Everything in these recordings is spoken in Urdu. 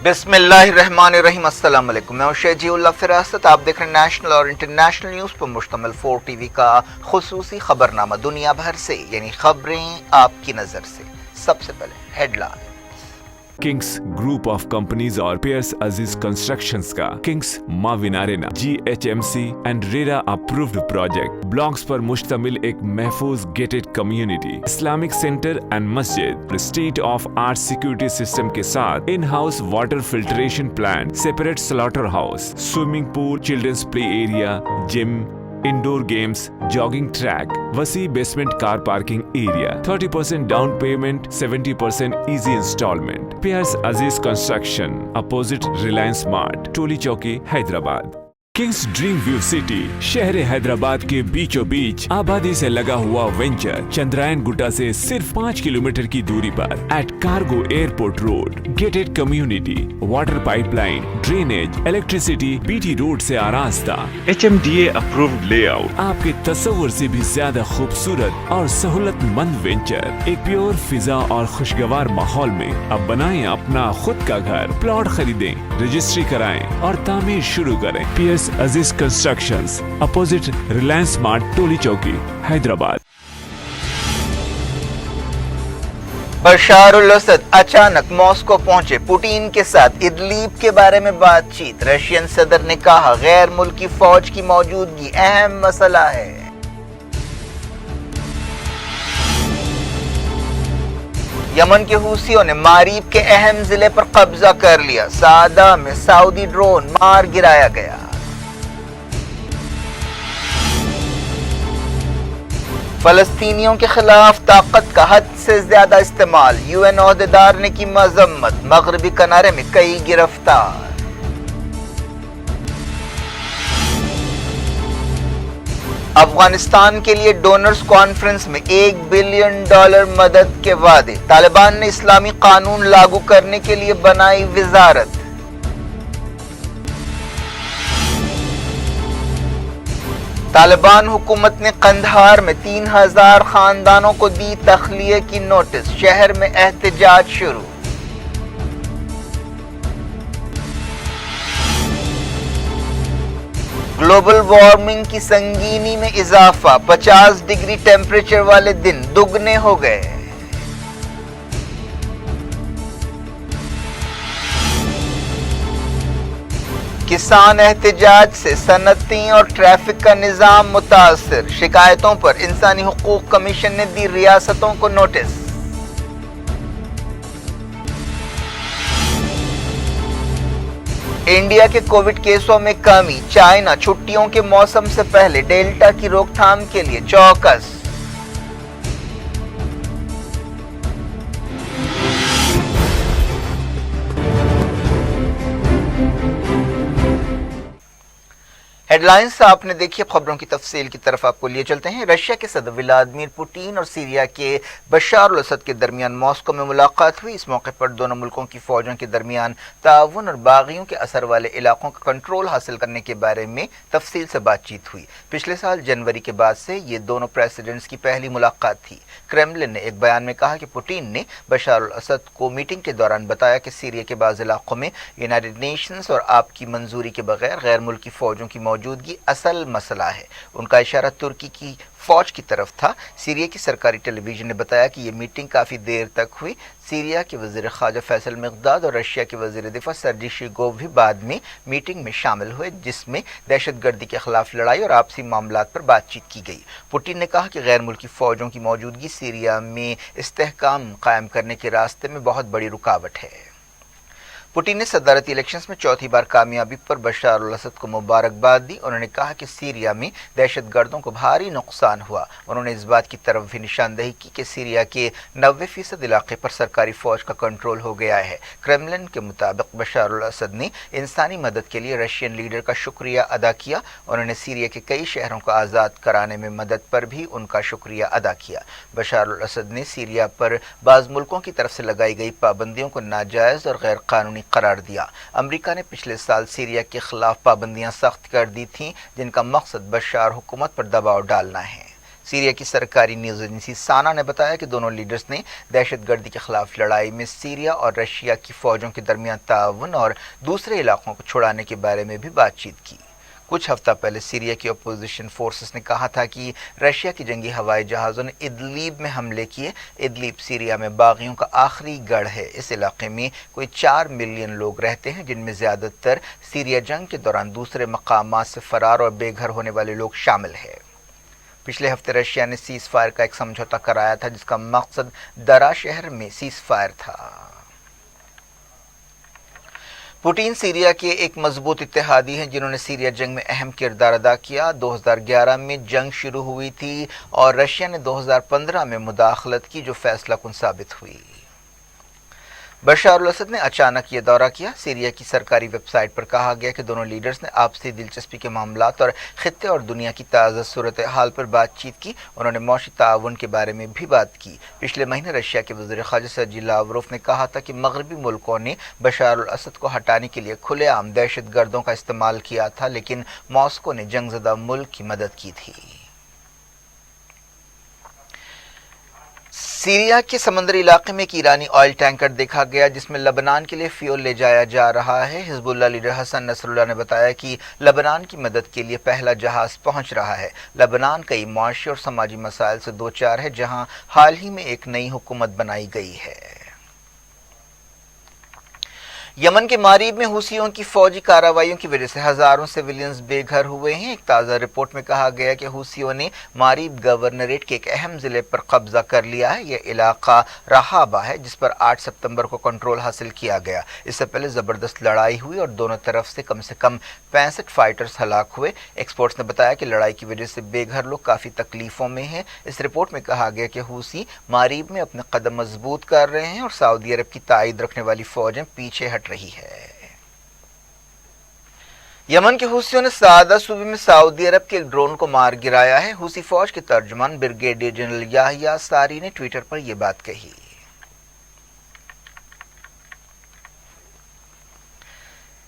بسم اللہ الرحمن الرحیم۔ السلام علیکم، میں ہوں شہجی اللہ فراست۔ آپ دیکھ رہے ہیں نیشنل اور انٹرنیشنل نیوز پر مشتمل 4 ٹی وی کا خصوصی خبرنامہ دنیا بھر سے، یعنی خبریں آپ کی نظر سے۔ سب سے پہلے head line. Kings group of companies اور پیئرس عزیز کنسٹرکشنز کا کنگس معاون arena GHMC and RERA approved project blocks پر مشتمل ایک محفوظ gated community, Islamic centre and مسجد، state of art security system کے ساتھ in house water filtration plant, separate slaughter house, swimming pool, children's play area, gym, indoor games, jogging track, وسیع basement car parking area, 30% down payment, 70% easy instalment. Pierce Aziz construction, opposite Reliance Mart, Toli Chowki, Hyderabad. Kings dream view city, شہر حیدرآباد کے بیچوں بیچ آبادی سے لگا ہوا وینچر، چندرائن گٹا سے صرف 5 کلومیٹر کی دوری پر، at cargo airport road, gated community, water pipe line, drainage, electricity, BT road سے آراستہ، HMDA اپرووڈ لے آؤٹ، آپ کے تصور سے بھی زیادہ خوبصورت اور سہولت مند وینچر، ایک پیور فضا اور خوشگوار ماحول میں۔ اب بنائیں اپنا خود کا گھر، پلاٹ خریدیں، رجسٹری کرائیں اور تعمیر شروع کریں۔ Periods Aziz constructions, opposite Reliance Mart, Toli Chowki, Hyderabad. Bashar al Assad اچانک ماسکو پہنچے، پوٹین کے ساتھ ادلیب کے بارے میں بات چیت۔ رشین صدر نے کہا غیر ملکی فوج کی موجودگی اہم مسئلہ ہے۔ یمن کے حوثیوں نے ماریب کے اہم ضلع پر قبضہ کر لیا، سعدہ میں سعودی ڈرون مار گرایا گیا۔ فلسطینیوں کے خلاف طاقت کا حد سے زیادہ استعمال، UN عہدیدار نے کی مذمت۔ مغربی کنارے میں کئی گرفتار۔ افغانستان کے لیے ڈونرز کانفرنس میں $1 بلین مدد کے وعدے، طالبان نے اسلامی قانون لاگو کرنے کے لیے بنائی وزارت۔ طالبان حکومت نے قندھار میں 3000 خاندانوں کو دی تخلیے کی نوٹس، شہر میں احتجاج شروع۔ گلوبل وارمنگ کی سنگینی میں اضافہ، 50 ڈگری ٹیمپریچر والے دن دگنے ہو گئے۔ کسان احتجاج سے صنعتی اور ٹریفک کا نظام متاثر، شکایتوں پر انسانی حقوق کمیشن نے دی ریاستوں کو نوٹس۔ انڈیا کے کووڈ کیسوں میں کمی، چائنا چھٹیوں کے موسم سے پہلے ڈیلٹا کی روک تھام کے لیے چوکس۔ ہیڈ لائنز آپ نے دیکھی، خبروں کی تفصیل کی طرف آپ کو لیے چلتے ہیں۔ رشیا کے صدر ولادیمیر پوٹین اور سیریا کے بشار الاسد کے درمیان ماسکو میں ملاقات ہوئی۔ اس موقع پر دونوں ملکوں کی فوجوں کے درمیان تعاون اور باغیوں کے اثر والے علاقوں کا کنٹرول حاصل کرنے کے بارے میں تفصیل سے بات چیت ہوئی۔ پچھلے سال جنوری کے بعد سے یہ دونوں پریزیڈنٹس کی پہلی ملاقات تھی۔ کرملن نے ایک بیان میں کہا کہ پوٹین نے بشار الاسد کو میٹنگ کے دوران بتایا کہ سیریا کے بعض علاقوں میں یونائیٹڈ نیشنز اور آپ کی منظوری کے بغیر غیر ملکی فوجوں کی موجودگی اصل مسئلہ ہے۔ ان کا اشارہ ترکی کی فوج کی طرف تھا۔ سیریا کی سرکاری ٹیلی ویژن نے بتایا کہ یہ میٹنگ کافی دیر تک ہوئی۔ سیریا کے وزیر خارجہ فیصل مقداد اور رشیا کے وزیر دفاع سرجی شویگو بھی بعد میں میٹنگ میں شامل ہوئے، جس میں دہشت گردی کے خلاف لڑائی اور آپسی معاملات پر بات چیت کی گئی۔ پوٹین نے کہا کہ غیر ملکی فوجوں کی موجودگی سیریا میں استحکام قائم کرنے کے راستے میں بہت بڑی رکاوٹ ہے۔ پوٹین نے صدارتی الیکشنز میں چوتھی بار کامیابی پر بشار الاسد کو مبارکباد دی۔ انہوں نے کہا کہ سیریا میں دہشت گردوں کو بھاری نقصان ہوا۔ انہوں نے اس بات کی طرف بھی نشاندہی کی کہ سیریا کے 90% علاقے پر سرکاری فوج کا کنٹرول ہو گیا ہے۔ کرملن کے مطابق بشار الاسد نے انسانی مدد کے لیے رشین لیڈر کا شکریہ ادا کیا۔ انہوں نے سیریا کے کئی شہروں کو آزاد کرانے میں مدد پر بھی ان کا شکریہ ادا کیا۔ بشار الاسد نے سیریا پر بعض ملکوں کی طرف سے لگائی گئی پابندیوں کو ناجائز اور غیر قانونی قرار دیا۔ امریکہ نے پچھلے سال سیریا کے خلاف پابندیاں سخت کر دی تھیں، جن کا مقصد بشار حکومت پر دباؤ ڈالنا ہے۔ سیریا کی سرکاری نیوز ایجنسی سانا نے بتایا کہ دونوں لیڈرز نے دہشت گردی کے خلاف لڑائی میں سیریا اور رشیا کی فوجوں کے درمیان تعاون اور دوسرے علاقوں کو چھڑانے کے بارے میں بھی بات چیت کی۔ کچھ ہفتہ پہلے سیریا کی اپوزیشن فورسز نے کہا تھا کہ رشیا کی جنگی ہوائی جہازوں نے ادلیب میں حملے کیے۔ ادلیب سیریا میں باغیوں کا آخری گڑھ ہے۔ اس علاقے میں کوئی 4 ملین لوگ رہتے ہیں، جن میں زیادہ تر سیریا جنگ کے دوران دوسرے مقامات سے فرار اور بے گھر ہونے والے لوگ شامل ہیں۔ پچھلے ہفتے رشیا نے سیز فائر کا ایک سمجھوتا کرایا تھا، جس کا مقصد درا شہر میں سیز فائر تھا۔ پوٹین سیریا کے ایک مضبوط اتحادی ہیں جنہوں نے سیریا جنگ میں اہم کردار ادا کیا۔ 2011 میں جنگ شروع ہوئی تھی اور رشیا نے 2015 میں مداخلت کی، جو فیصلہ کن ثابت ہوئی۔ بشار الاسد نے اچانک یہ دورہ کیا۔ سیریا کی سرکاری ویب سائٹ پر کہا گیا کہ دونوں لیڈرز نے آپسی دلچسپی کے معاملات اور خطے اور دنیا کی تازہ صورتحال پر بات چیت کی۔ انہوں نے معاشی تعاون کے بارے میں بھی بات کی۔ پچھلے مہینے رشیا کے وزیر خارجہ سرجی لاوروف نے کہا تھا کہ مغربی ملکوں نے بشار الاسد کو ہٹانے کے لیے کھلے عام دہشت گردوں کا استعمال کیا تھا، لیکن ماسکو نے جنگ زدہ ملک کی مدد کی تھی۔ سیریا کے سمندری علاقے میں ایک ایرانی آئل ٹینکر دیکھا گیا جس میں لبنان کے لیے فیول لے جایا جا رہا ہے۔ حزب اللہ لیڈر حسن نصر اللہ نے بتایا کہ لبنان کی مدد کے لیے پہلا جہاز پہنچ رہا ہے۔ لبنان کئی معاشی اور سماجی مسائل سے دوچار ہے، جہاں حال ہی میں ایک نئی حکومت بنائی گئی ہے۔ یمن کے ماریب میں حوثیوں کی فوجی کارروائیوں کی وجہ سے ہزاروں سویلینز بے گھر ہوئے ہیں۔ ایک تازہ رپورٹ میں کہا گیا کہ حوثیوں نے ماریب گورنریٹ کے ایک اہم ضلع پر قبضہ کر لیا ہے۔ یہ علاقہ رہابہ ہے، جس پر 8 ستمبر کو کنٹرول حاصل کیا گیا۔ اس سے پہلے زبردست لڑائی ہوئی اور دونوں طرف سے کم 65 فائٹرز ہلاک ہوئے۔ ایکسپرٹس نے بتایا کہ لڑائی کی وجہ سے بے گھر لوگ کافی تکلیفوں میں ہیں۔ اس رپورٹ میں کہا گیا کہ حوثی ماریب میں اپنے قدم مضبوط کر رہے ہیں اور سعودی عرب کی تائید رکھنے والی فوجیں پیچھے ہٹ رہی ہے۔ یمن کے حوثیوں نے سعدہ صوبے میں سعودی عرب کے ایک ڈرون کو مار گرایا ہے۔ حوثی فوج کے ترجمان بریگیڈیئر جنرل یحییٰ ساری نے ٹویٹر پر یہ بات کہی۔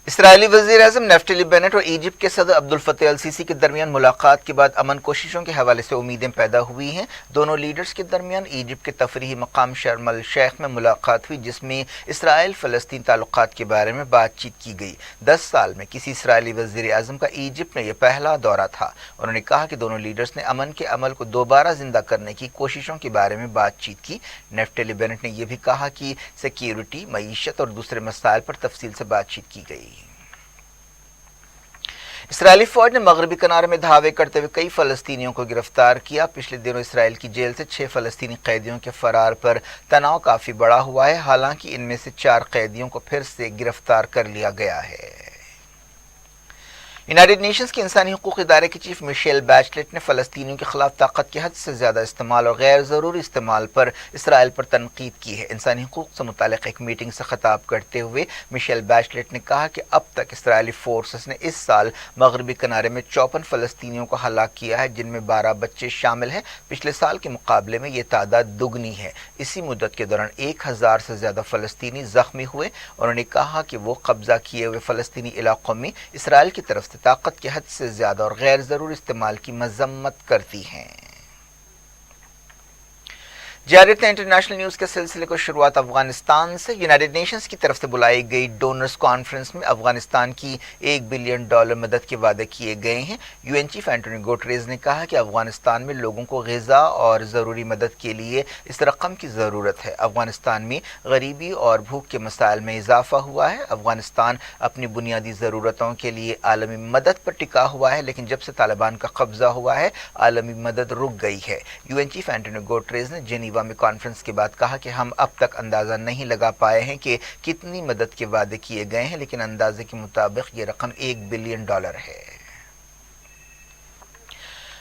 اسرائیلی وزیر اعظم نیفتلی بینٹ اور ایجپٹ کے صدر عبد الفتاح السیسی کے درمیان ملاقات کے بعد امن کوششوں کے حوالے سے امیدیں پیدا ہوئی ہیں۔ دونوں لیڈرز کے درمیان ایجپٹ کے تفریحی مقام شرم الشیخ میں ملاقات ہوئی، جس میں اسرائیل فلسطین تعلقات کے بارے میں بات چیت کی گئی۔ 10 سال میں کسی اسرائیلی وزیر اعظم کا ایجپٹ میں یہ پہلا دورہ تھا۔ انہوں نے کہا کہ دونوں لیڈرز نے امن کے عمل کو دوبارہ زندہ کرنے کی کوششوں کے بارے میں بات چیت کی۔ نیفتلی بینٹ نے یہ بھی کہا کہ سیکیورٹی، معیشت اور دوسرے مسائل پر تفصیل سے بات چیت کی گئی۔ اسرائیلی فوج نے مغربی کنارے میں دھاوے کرتے ہوئے کئی فلسطینیوں کو گرفتار کیا۔ پچھلے دنوں اسرائیل کی جیل سے 6 فلسطینی قیدیوں کے فرار پر تناؤ کافی بڑا ہوا ہے، حالانکہ ان میں سے 4 قیدیوں کو پھر سے گرفتار کر لیا گیا ہے۔ یونائیٹڈ نیشنز کے انسانی حقوق ادارے کی چیف میشیل بیچلٹ نے فلسطینیوں کے خلاف طاقت کے حد سے زیادہ استعمال اور غیر ضروری استعمال پر اسرائیل پر تنقید کی ہے۔ انسانی حقوق سے متعلق ایک میٹنگ سے خطاب کرتے ہوئے میشیل بیچلٹ نے کہا کہ اب تک اسرائیلی فورسز نے اس سال مغربی کنارے میں 54 فلسطینیوں کو ہلاک کیا ہے، جن میں 12 بچے شامل ہیں۔ پچھلے سال کے مقابلے میں یہ تعداد دگنی ہے۔ اسی مدت کے دوران 1000 سے زیادہ فلسطینی زخمی ہوئے۔ انہوں نے کہا کہ وہ قبضہ کیے ہوئے فلسطینی علاقوں میں اسرائیل کی طرف سے طاقت کے حد سے زیادہ اور غیر ضروری استعمال کی مذمت کرتی ہیں۔ جاری رکھتے ہیں انٹرنیشنل نیوز کے سلسلے کو شروعات افغانستان سے۔ یونائیٹڈ نیشنز کی طرف سے بلائی گئی ڈونرز کانفرنس میں افغانستان کی $1 بلین مدد کے وعدے کیے گئے ہیں۔ یو این چیف اینٹونی گوٹریز نے کہا کہ افغانستان میں لوگوں کو غذا اور ضروری مدد کے لیے اس رقم کی ضرورت ہے۔ افغانستان میں غریبی اور بھوک کے مسائل میں اضافہ ہوا ہے۔ افغانستان اپنی بنیادی ضرورتوں کے لیے عالمی مدد پر ٹکا ہوا ہے، لیکن جب سے طالبان کا قبضہ ہوا ہے عالمی مدد رک گئی ہے۔ یو این چیف اینٹونی گوٹریز نے جنیوا میں کانفرنس کے بعد کہا کہ ہم اب تک اندازہ نہیں لگا پائے ہیں کہ کتنی مدد کے وعدے کیے گئے ہیں، لیکن اندازے کے مطابق یہ رقم $1 بلین ہے۔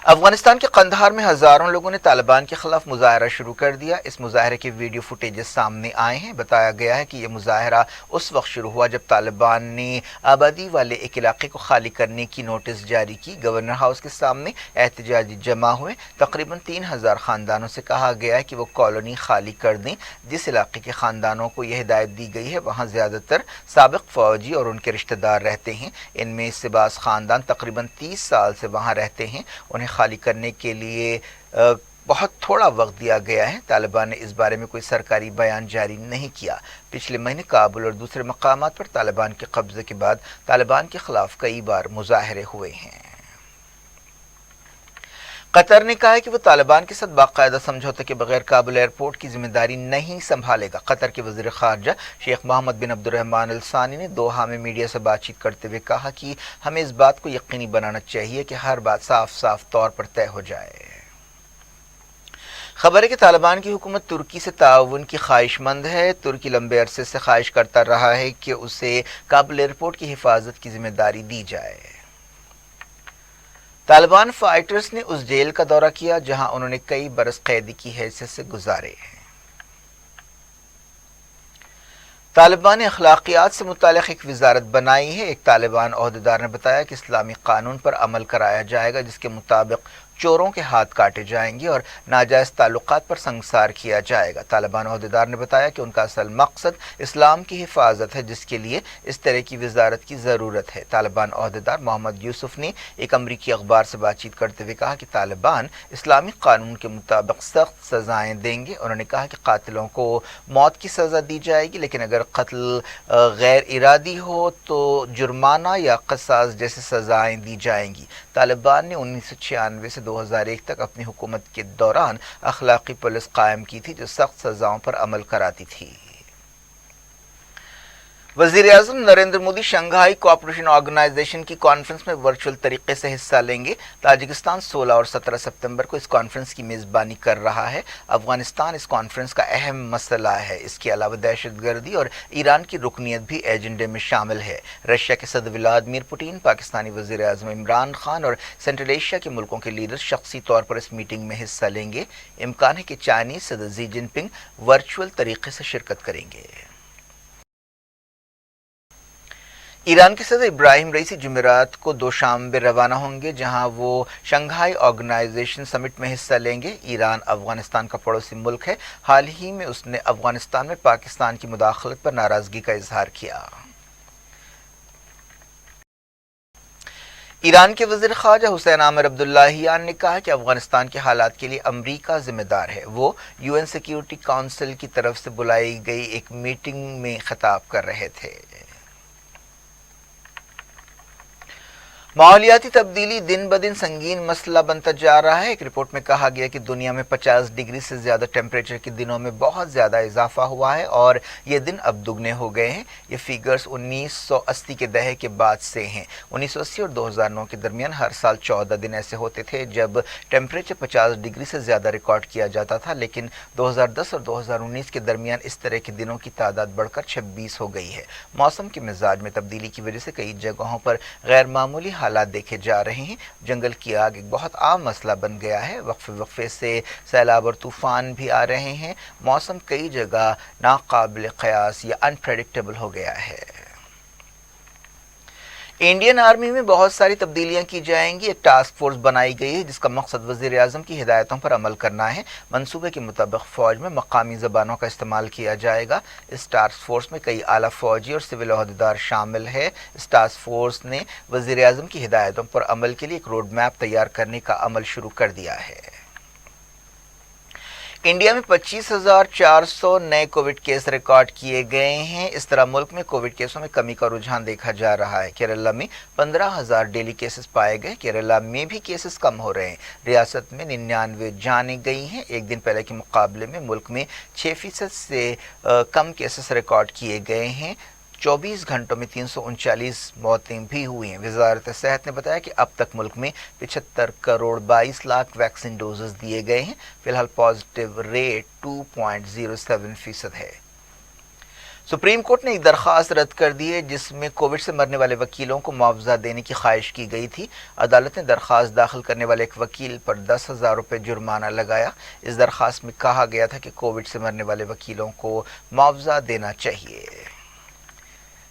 افغانستان کے قندھار میں ہزاروں لوگوں نے طالبان کے خلاف مظاہرہ شروع کر دیا۔ اس مظاہرے کے ویڈیو فوٹیجز سامنے آئے ہیں۔ بتایا گیا ہے کہ یہ مظاہرہ اس وقت شروع ہوا جب طالبان نے آبادی والے ایک علاقے کو خالی کرنے کی نوٹس جاری کی۔ گورنر ہاؤس کے سامنے احتجاجی جمع ہوئے۔ تقریباً 3000 خاندانوں سے کہا گیا ہے کہ وہ کالونی خالی کر دیں۔ جس علاقے کے خاندانوں کو یہ ہدایت دی گئی ہے وہاں زیادہ تر سابق فوجی اور ان کے رشتہ دار رہتے ہیں۔ ان میں سے بعض خاندان تقریباً 30 سال سے وہاں رہتے ہیں۔ انہیں خالی کرنے کے لیے بہت تھوڑا وقت دیا گیا ہے۔ طالبان نے اس بارے میں کوئی سرکاری بیان جاری نہیں کیا۔ پچھلے مہینے کابل اور دوسرے مقامات پر طالبان کے قبضے کے بعد طالبان کے خلاف کئی بار مظاہرے ہوئے ہیں۔ قطر نے کہا ہے کہ وہ طالبان کے ساتھ باقاعدہ سمجھوتے کے بغیر کابل ایئرپورٹ کی ذمہ داری نہیں سنبھالے گا۔ قطر کے وزیر خارجہ شیخ محمد بن عبد الرحمن الثانی نے دوحہ میں میڈیا سے بات چیت کرتے ہوئے کہا کہ ہمیں اس بات کو یقینی بنانا چاہیے کہ ہر بات صاف صاف طور پر طے ہو جائے۔ خبر ہے کہ طالبان کی حکومت ترکی سے تعاون کی خواہش مند ہے۔ ترکی لمبے عرصے سے خواہش کرتا رہا ہے کہ اسے کابل ایئرپورٹ کی حفاظت کی ذمہ داری دی جائے۔ طالبان فائٹرز نے اس جیل کا دورہ کیا جہاں انہوں نے کئی برس قیدی کی حیثیت سے گزارے۔ طالبان نے اخلاقیات سے متعلق ایک وزارت بنائی ہے۔ ایک طالبان عہدیدار نے بتایا کہ اسلامی قانون پر عمل کرایا جائے گا جس کے مطابق چوروں کے ہاتھ کاٹے جائیں گے اور ناجائز تعلقات پر سنگسار کیا جائے گا۔ طالبان عہدیدار نے بتایا کہ ان کا اصل مقصد اسلام کی حفاظت ہے جس کے لیے اس طرح کی وزارت کی ضرورت ہے۔ طالبان عہدیدار محمد یوسف نے ایک امریکی اخبار سے بات چیت کرتے ہوئے کہا کہ طالبان اسلامی قانون کے مطابق سخت سزائیں دیں گے۔ انہوں نے کہا کہ قاتلوں کو موت کی سزا دی جائے گی لیکن اگر قتل غیر ارادی ہو تو جرمانہ یا قصاص جیسے سزائیں دی جائیں گی۔ طالبان نے 1996 سے 2001 تک اپنی حکومت کے دوران اخلاقی پولیس قائم کی تھی جو سخت سزاؤں پر عمل کراتی تھی۔ وزیر اعظم Narendra Modi Shanghai cooperation organisation کی کانفرنس میں ورچوئل طریقے سے حصہ لیں گے۔ تاجکستان 16 اور 17 ستمبر کو اس کانفرنس کی میزبانی کر رہا ہے۔ افغانستان اس کانفرنس کا اہم مسئلہ ہے۔ اس کے علاوہ دہشت گردی اور ایران کی رکنیت بھی ایجنڈے میں شامل ہے۔ رشیا کے صدر ولادیمیر پوٹین، پاکستانی وزیر اعظم عمران خان اور سینٹرل ایشیا کے ملکوں کے لیڈر شخصی طور پر اس میٹنگ میں حصہ لیں گے۔ امکان ہے کہ چائنیز صدر زی جن پنگ ورچوئل طریقے سے شرکت کریں گے۔ ایران کے صدر ابراہیم رئیسی جمعرات کو دوشنبے روانہ ہوں گے جہاں وہ شنگھائی آرگنائزیشن سمٹ میں حصہ لیں گے۔ ایران افغانستان کا پڑوسی ملک ہے۔ حال ہی میں اس نے افغانستان میں پاکستان کی مداخلت پر ناراضگی کا اظہار کیا۔ ایران کے وزیر خارجہ حسین عامر عبداللہیان نے کہا کہ افغانستان کے حالات کے لیے امریکہ ذمہ دار ہے۔ وہ یو این سیکیورٹی کونسل کی طرف سے بلائی گئی ایک میٹنگ میں خطاب کر رہے تھے۔ ماحولیاتی تبدیلی دن بدن سنگین مسئلہ بنتا جا رہا ہے۔ ایک رپورٹ میں کہا گیا کہ دنیا میں 50 ڈگری سے زیادہ ٹیمپریچر کے دنوں میں بہت زیادہ اضافہ ہوا ہے اور یہ دن اب دگنے ہو گئے ہیں۔ یہ فیگرز 1980 کے دہے کے بعد سے ہیں۔ 1980 اور 2009 کے درمیان ہر سال 14 دن ایسے ہوتے تھے جب ٹیمپریچر 50 ڈگری سے زیادہ ریکارڈ کیا جاتا تھا، لیکن 2010 اور 2019 کے درمیان اس طرح کے دنوں کی تعداد بڑھ کر 26 ہو گئی ہے۔ موسم کے مزاج میں تبدیلی کی وجہ سے کئی جگہوں پر غیر معمولی حالات دیکھے جا رہے ہیں۔ جنگل کی آگ ایک بہت عام مسئلہ بن گیا ہے۔ وقفے سے سیلاب اور طوفان بھی آ رہے ہیں۔ موسم کئی جگہ ناقابل قیاس یا انپریڈکٹیبل ہو گیا ہے۔ انڈین آرمی میں بہت ساری تبدیلیاں کی جائیں گی۔ ایک ٹاسک فورس بنائی گئی ہے جس کا مقصد وزیر اعظم کی ہدایتوں پر عمل کرنا ہے۔ منصوبے کے مطابق فوج میں مقامی زبانوں کا استعمال کیا جائے گا۔ اس ٹاسک فورس میں کئی اعلیٰ فوجی اور سول عہدیدار شامل ہیں۔ اس ٹاسک فورس نے وزیر اعظم کی ہدایتوں پر عمل کے لیے ایک روڈ میپ تیار کرنے کا عمل شروع کر دیا ہے۔ انڈیا میں 25,400 نئے کووڈ کیس ریکارڈ کیے گئے ہیں۔ اس طرح ملک میں کووڈ کیسوں میں کمی کا رجحان دیکھا جا رہا ہے۔ کیرالہ میں 15,000 ڈیلی کیسز پائے گئے۔ کیرالہ میں بھی کیسز کم ہو رہے ہیں۔ ریاست میں 99 جانیں گئی ہیں۔ ایک دن پہلے کے مقابلے میں ملک میں 6% سے کم کیسز ریکارڈ کیے گئے ہیں۔ 24 گھنٹوں میں 339 موتیں بھی ہوئی ہیں۔ وزارت صحت نے بتایا کہ اب تک ملک میں 75 کروڑ 22 لاکھ ویکسین ڈوزز دیے گئے ہیں۔ فی الحال پازیٹیو ریٹ 2.07% ہے۔ سپریم کورٹ نے ایک درخواست رد کر دی ہے جس میں کووڈ سے مرنے والے وکیلوں کو معاوضہ دینے کی خواہش کی گئی تھی۔ عدالت نے درخواست داخل کرنے والے ایک وکیل پر 10,000 روپے جرمانہ لگایا۔ اس درخواست میں کہا گیا تھا کہ کووڈ سے مرنے والے وکیلوں کو معاوضہ دینا چاہیے۔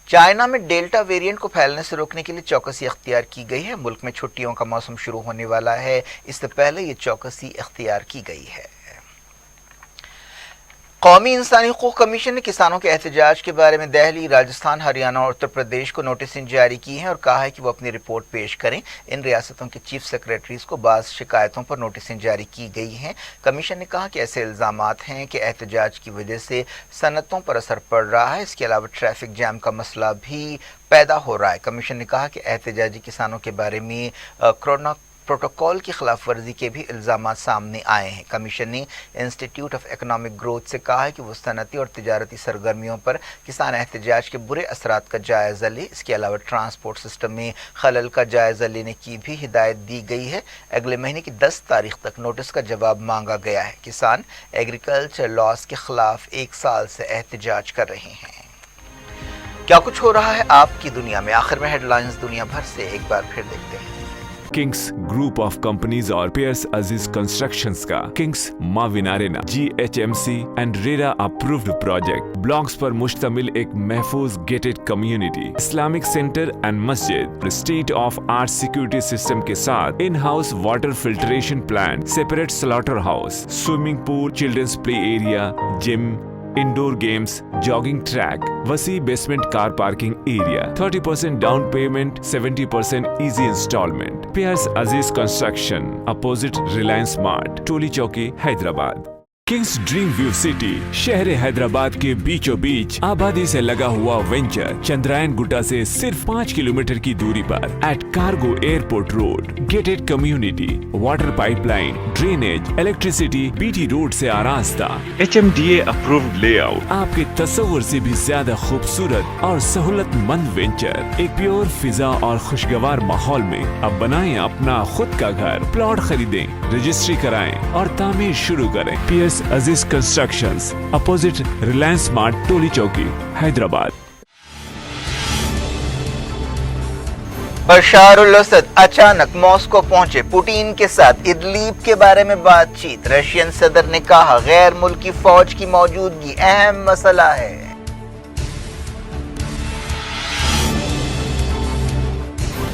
چائنا میں ڈیلٹا ویرینٹ کو پھیلنے سے روکنے کے لیے چوکسی اختیار کی گئی ہے۔ ملک میں چھٹیوں کا موسم شروع ہونے والا ہے، اس سے پہلے یہ چوکسی اختیار کی گئی ہے۔ قومی انسانی حقوق کمیشن نے کسانوں کے احتجاج کے بارے میں دہلی، راجستھان، ہریانہ اور اتر پردیش کو نوٹسیں جاری کی ہیں اور کہا ہے کہ وہ اپنی رپورٹ پیش کریں۔ ان ریاستوں کے چیف سیکریٹریز کو بعض شکایتوں پر نوٹسیں جاری کی گئی ہیں۔ کمیشن نے کہا کہ ایسے الزامات ہیں کہ احتجاج کی وجہ سے صنعتوں پر اثر پڑ رہا ہے، اس کے علاوہ ٹریفک جام کا مسئلہ بھی پیدا ہو رہا ہے۔ کمیشن نے کہا کہ احتجاجی کسانوں کے بارے میں کورونا پروٹوکول کی خلاف ورزی کے بھی الزامات سامنے آئے ہیں۔ کمیشن نے انسٹی ٹیوٹ آف اکنامک گروتھ سے کہا ہے کہ وہ صنعتی اور تجارتی سرگرمیوں پر کسان احتجاج کے برے اثرات کا جائزہ لے۔ اس کے علاوہ ٹرانسپورٹ سسٹم میں خلل کا جائزہ لینے کی بھی ہدایت دی گئی ہے۔ اگلے مہینے کی 10 تاریخ تک نوٹس کا جواب مانگا گیا ہے۔ کسان ایگریکلچر لاز کے خلاف 1 سال سے احتجاج کر رہے ہیں۔ کیا کچھ ہو رہا ہے آپ کی دنیا میں؟ آخر میں ہیڈ لائنز دنیا بھر سے ایک بار پھر دیکھتے ہیں۔ کنگس گروپ آف کمپنیز اور پیئرس عزیز کنسٹرکشنز کا Kings maven arena GHMC and RERA approved project blocks پر مشتمل ایک محفوظ gated community, Islamic centre and مسجد، state of art security system کے ساتھ in house water filtration plant, separate slaughter house, swimming pool, children's play area, gym, indoor games, jogging track, وسیع basement car parking area, 30% down payment, 70% easy instalment. Pierce Aziz construction, opposite Reliance Mart, Toli Chowki, Hyderabad. Kings dream view city شہر حیدرآباد کے بیچوں بیچ آبادی سے لگا ہوا وینچر چندرائن گٹا سے صرف 5 کلومیٹر کی دوری پر at cargo airport road, gated community, water pipe line, drainage, electricity, BT road سے آراستہ، HMDA اپرووڈ لے آؤٹ، آپ کے تصور سے بھی زیادہ خوبصورت اور سہولت مند وینچر، ایک پیور فضا اور خوشگوار ماحول میں۔ اب بنائیں اپنا خود کا گھر، پلاٹ خریدیں، رجسٹری کرائیں اور تعمیر شروع کریں۔ PS عزیز constructions, opposite Reliance Mart, Toli Chowki, Hyderabad. Bashar al Assad اچانک ماسکو پہنچے، پوٹین کے ساتھ ادلیب کے بارے میں بات چیت۔ رشین صدر نے کہا غیر ملکی فوج کی موجودگی اہم مسئلہ ہے۔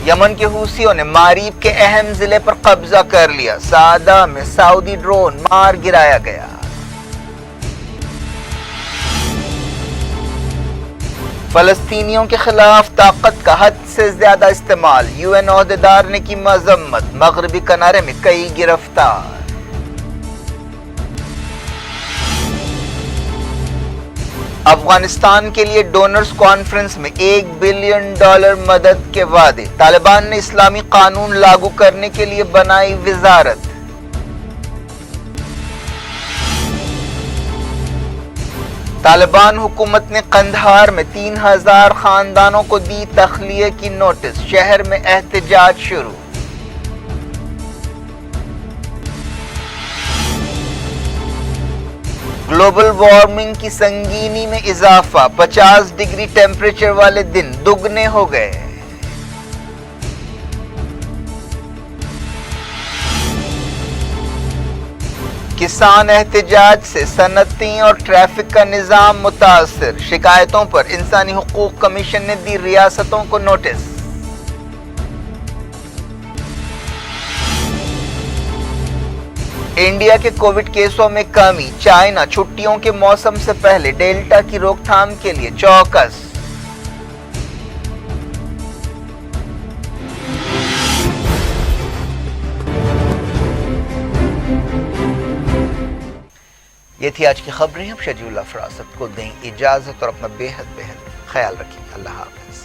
یمن کے حوثیوں نے ماریب کے اہم ضلع پر قبضہ کر لیا، سعدہ میں سعودی ڈرون مار گرایا گیا۔ فلسطینیوں کے خلاف طاقت کا حد سے زیادہ استعمال، UN عہدیدار نے کی مذمت، مغربی کنارے میں کئی گرفتار۔ افغانستان کے لیے ڈونرز کانفرنس میں $1 بلین مدد کے وعدے، طالبان نے اسلامی قانون لاگو کرنے کے لیے بنائی وزارت۔ طالبان حکومت نے قندھار میں 3000 خاندانوں کو دی تخلیہ کی نوٹس، شہر میں احتجاج شروع۔ گلوبل وارمنگ کی سنگینی میں اضافہ، 50 ڈگری ٹیمپریچر والے دن دگنے ہو گئے۔ کسان احتجاج سے صنعتیں اور ٹریفک کا نظام متاثر، شکایتوں پر انسانی حقوق کمیشن نے دی ریاستوں کو نوٹس۔ انڈیا کے کووڈ کیسوں میں کمی، چائنا چھٹیوں کے موسم سے پہلے ڈیلٹا کی روک تھام کے لیے چوکس۔ یہ تھی آج کی خبریں۔ ہم شجیع اللہ فراست کو دیں اجازت اور اپنا بے حد خیال رکھیں۔ اللہ حافظ۔